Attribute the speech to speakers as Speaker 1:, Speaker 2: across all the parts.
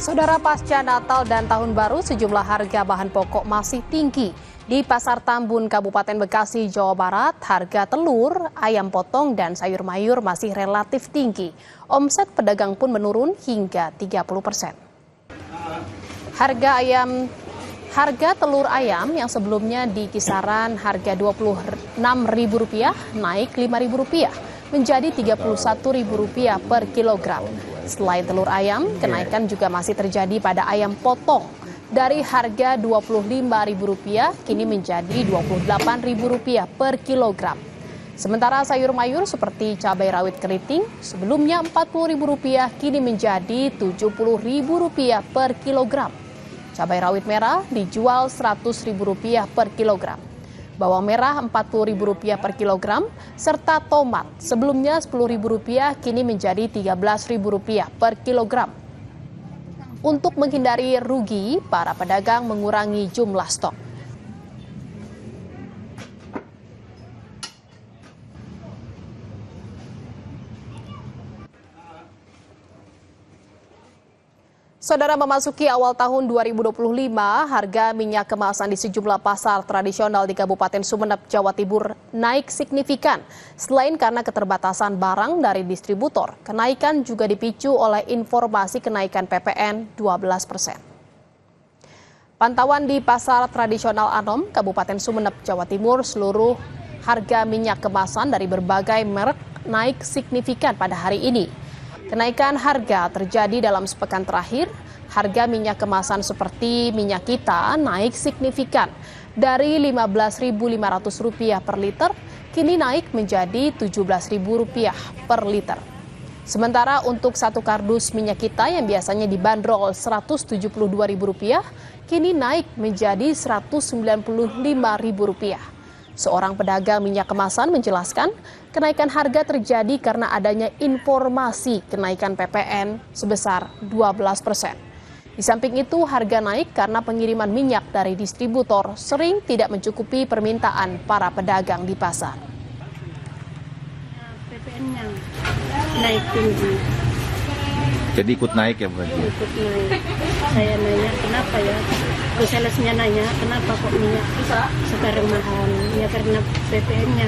Speaker 1: Saudara, pasca Natal dan Tahun Baru, sejumlah harga bahan pokok masih tinggi. Di Pasar Tambun, Kabupaten Bekasi, Jawa Barat, harga telur, ayam potong, dan sayur mayur masih relatif tinggi. Omset pedagang pun menurun hingga 30%. Harga telur ayam yang sebelumnya di kisaran harga Rp26.000 naik Rp5.000 menjadi Rp31.000 per kilogram. Selain telur ayam, kenaikan juga masih terjadi pada ayam potong. Dari harga Rp25.000 kini menjadi Rp28.000 per kilogram. Sementara sayur mayur seperti cabai rawit keriting sebelumnya Rp40.000 kini menjadi Rp70.000 per kilogram. Cabai rawit merah dijual Rp100.000 per kilogram. Bawang merah Rp40.000 per kilogram, serta tomat sebelumnya Rp10.000 kini menjadi Rp13.000 per kilogram. Untuk menghindari rugi, para pedagang mengurangi jumlah stok. Saudara, memasuki awal tahun 2025, harga minyak kemasan di sejumlah pasar tradisional di Kabupaten Sumeneb, Jawa Timur naik signifikan. Selain karena keterbatasan barang dari distributor, kenaikan juga dipicu oleh informasi kenaikan PPN 12%. Pantauan di pasar tradisional Anom, Kabupaten Sumeneb, Jawa Timur, seluruh harga minyak kemasan dari berbagai merek naik signifikan pada hari ini. Kenaikan harga terjadi dalam sepekan terakhir. Harga minyak kemasan seperti minyak kita naik signifikan dari Rp15.500 per liter, kini naik menjadi Rp17.000 per liter. Sementara untuk satu kardus minyak kita yang biasanya dibanderol Rp172.000, kini naik menjadi Rp195.000. Seorang pedagang minyak kemasan menjelaskan, kenaikan harga terjadi karena adanya informasi kenaikan PPN sebesar 12%. Di samping itu, harga naik karena pengiriman minyak dari distributor sering tidak mencukupi permintaan para pedagang di pasar.
Speaker 2: PPN-nya naik tinggi.
Speaker 3: Jadi ikut naik ya berarti?
Speaker 2: Ikut naik. Saya nanya kenapa ya? Terus salesnya nanya kenapa kok minyak sekarang mahal? Ya karena PPN-nya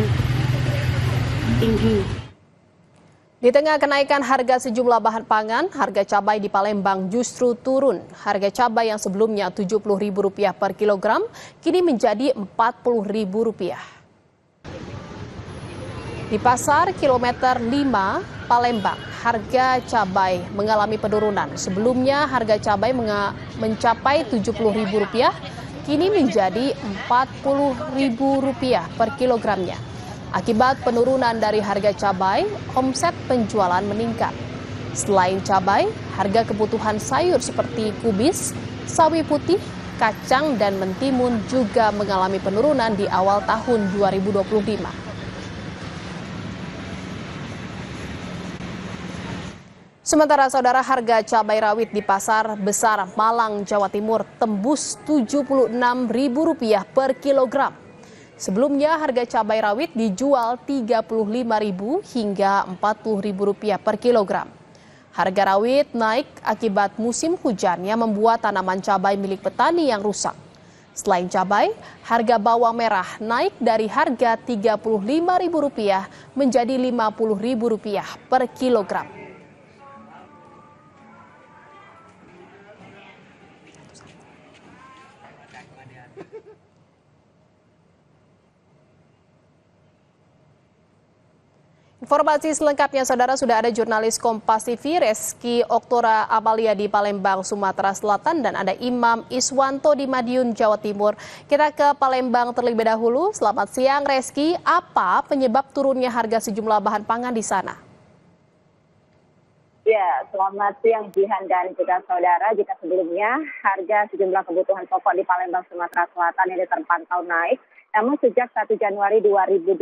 Speaker 2: tinggi.
Speaker 1: Di tengah kenaikan harga sejumlah bahan pangan, harga cabai di Palembang justru turun. Harga cabai yang sebelumnya Rp70.000 per kilogram kini menjadi Rp40.000. Di pasar kilometer 5 Palembang, harga cabai mengalami penurunan. Sebelumnya harga cabai mencapai Rp70.000, kini menjadi Rp40.000 per kilogramnya. Akibat penurunan dari harga cabai, omset penjualan meningkat. Selain cabai, harga kebutuhan sayur seperti kubis, sawi putih, kacang, dan mentimun juga mengalami penurunan di awal tahun 2025. Sementara saudara, harga cabai rawit di Pasar Besar Malang, Jawa Timur tembus Rp76.000 per kilogram. Sebelumnya harga cabai rawit dijual Rp35.000 hingga Rp40.000 per kilogram. Harga rawit naik akibat musim hujan yang membuat tanaman cabai milik petani yang rusak. Selain cabai, harga bawang merah naik dari harga Rp35.000 menjadi Rp50.000 per kilogram. Informasi selengkapnya, saudara, sudah ada jurnalis Kompas TV Reski Oktora Amalia di Palembang, Sumatera Selatan, dan ada Imam Iswanto di Madiun, Jawa Timur. Kita ke Palembang terlebih dahulu. Selamat siang, Reski. Apa penyebab turunnya harga sejumlah bahan pangan di sana?
Speaker 4: Ya, selamat siang Jihan dan juga saudara. Jika sebelumnya harga sejumlah kebutuhan pokok di Palembang, Sumatera Selatan ini terpantau naik, namun sejak 1 Januari 2025,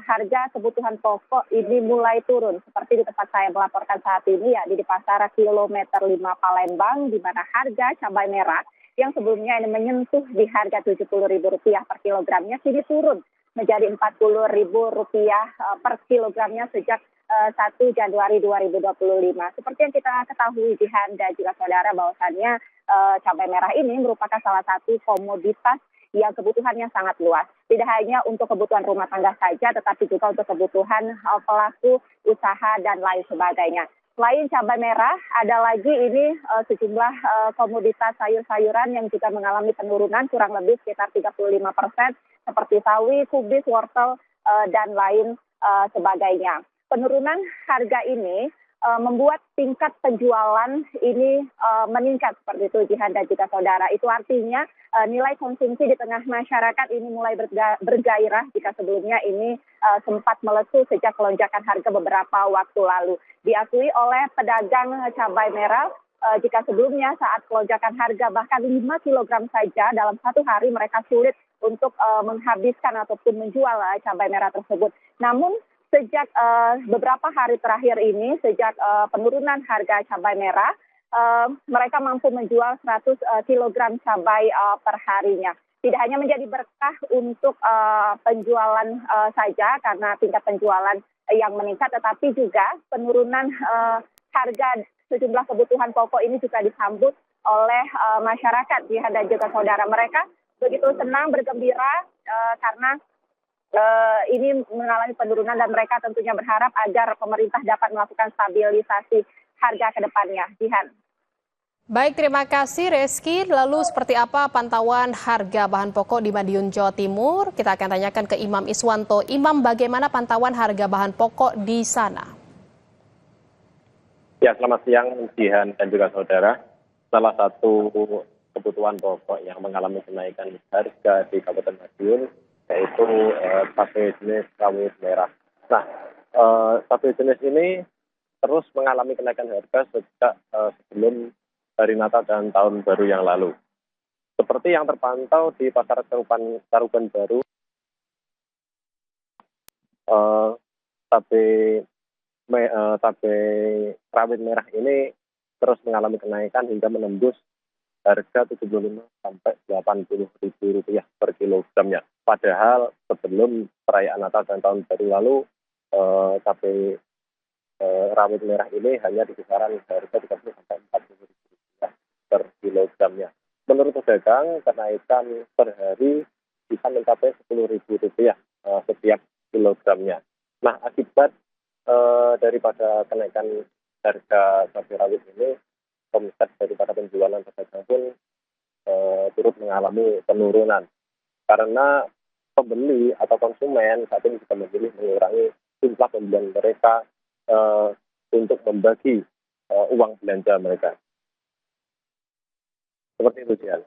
Speaker 4: harga kebutuhan pokok ini mulai turun. Seperti di tempat saya melaporkan saat ini, ya, di pasar kilometer 5 Palembang, di mana harga cabai merah yang sebelumnya ini menyentuh di harga Rp70.000 per kilogramnya, kini turun menjadi Rp40.000 per kilogramnya sejak 1 Januari 2025. Seperti yang kita ketahui Jihan dan juga saudara bahwasannya cabai merah ini merupakan salah satu komoditas yang kebutuhannya sangat luas. Tidak hanya untuk kebutuhan rumah tangga saja, tetapi juga untuk kebutuhan pelaku usaha dan lain sebagainya. Selain cabai merah, ada lagi ini sejumlah komoditas sayur-sayuran yang juga mengalami penurunan kurang lebih sekitar 35%, seperti sawi, kubis, wortel, dan lain sebagainya. Penurunan harga ini membuat tingkat penjualan ini meningkat seperti itu Jihan dan juga saudara. Itu artinya nilai konsumsi di tengah masyarakat ini mulai bergairah jika sebelumnya ini sempat melesu sejak lonjakan harga beberapa waktu lalu. Diakui oleh pedagang cabai merah, jika sebelumnya saat lonjakan harga bahkan 5 kg saja dalam satu hari mereka sulit untuk menghabiskan ataupun menjual cabai merah tersebut. Namun sejak beberapa hari terakhir ini, sejak penurunan harga cabai merah, mereka mampu menjual 100 kg cabai per harinya. Tidak hanya menjadi berkah untuk penjualan saja karena tingkat penjualan yang meningkat, tetapi juga penurunan harga sejumlah kebutuhan pokok ini juga disambut oleh masyarakat Jihan dan juga saudara. Mereka begitu senang, bergembira karena ini mengalami penurunan dan mereka tentunya berharap agar pemerintah dapat melakukan stabilisasi harga ke depannya. Jihan.
Speaker 1: Baik, terima kasih Reski. Lalu seperti apa pantauan harga bahan pokok di Madiun, Jawa Timur? Kita akan tanyakan ke Imam Iswanto. Imam, bagaimana pantauan harga bahan pokok di sana?
Speaker 5: Ya, selamat siang Jihan dan juga saudara. Salah satu kebutuhan pokok yang mengalami kenaikan harga di Kabupaten Madiun yaitu cabai jenis rawit merah. Nah, cabai jenis ini terus mengalami kenaikan harga sejak sebelum hari Natal dan Tahun Baru yang lalu. Seperti yang terpantau di Pasar Caruban Baru, cabai rawit merah ini terus mengalami kenaikan hingga menembus harga 75 sampai 80 ribu rupiah per kilogramnya. Padahal sebelum perayaan Natal dan Tahun Baru lalu, cabai rawit merah ini hanya di kisaran harga 30 sampai 40 ribu rupiah per kilogramnya. Menurut pedagang, kenaikan per hari bisa mencapai 10 ribu rupiah setiap kilogramnya. Nah, akibat daripada kenaikan harga cabai rawit ini, omset daripada penjualan pedagang pun turut mengalami penurunan karena pembeli atau konsumen saat ini juga memilih mengurangi jumlah pembelian mereka untuk membagi uang belanja mereka. Seperti itu, Jihan.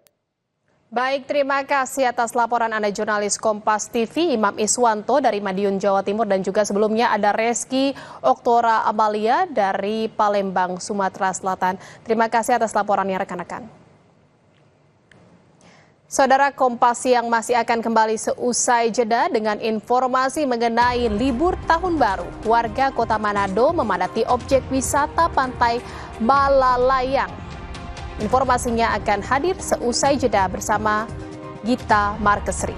Speaker 1: Baik, terima kasih atas laporan Anda jurnalis Kompas TV Imam Iswanto dari Madiun, Jawa Timur, dan juga sebelumnya ada Reski Oktora Amalia dari Palembang, Sumatera Selatan. Terima kasih atas laporannya rekan-rekan. Saudara, Kompas yang masih akan kembali seusai jeda dengan informasi mengenai libur tahun baru. Warga Kota Manado memadati objek wisata pantai Malalayang. Informasinya akan hadir seusai jeda bersama Gita Markesri.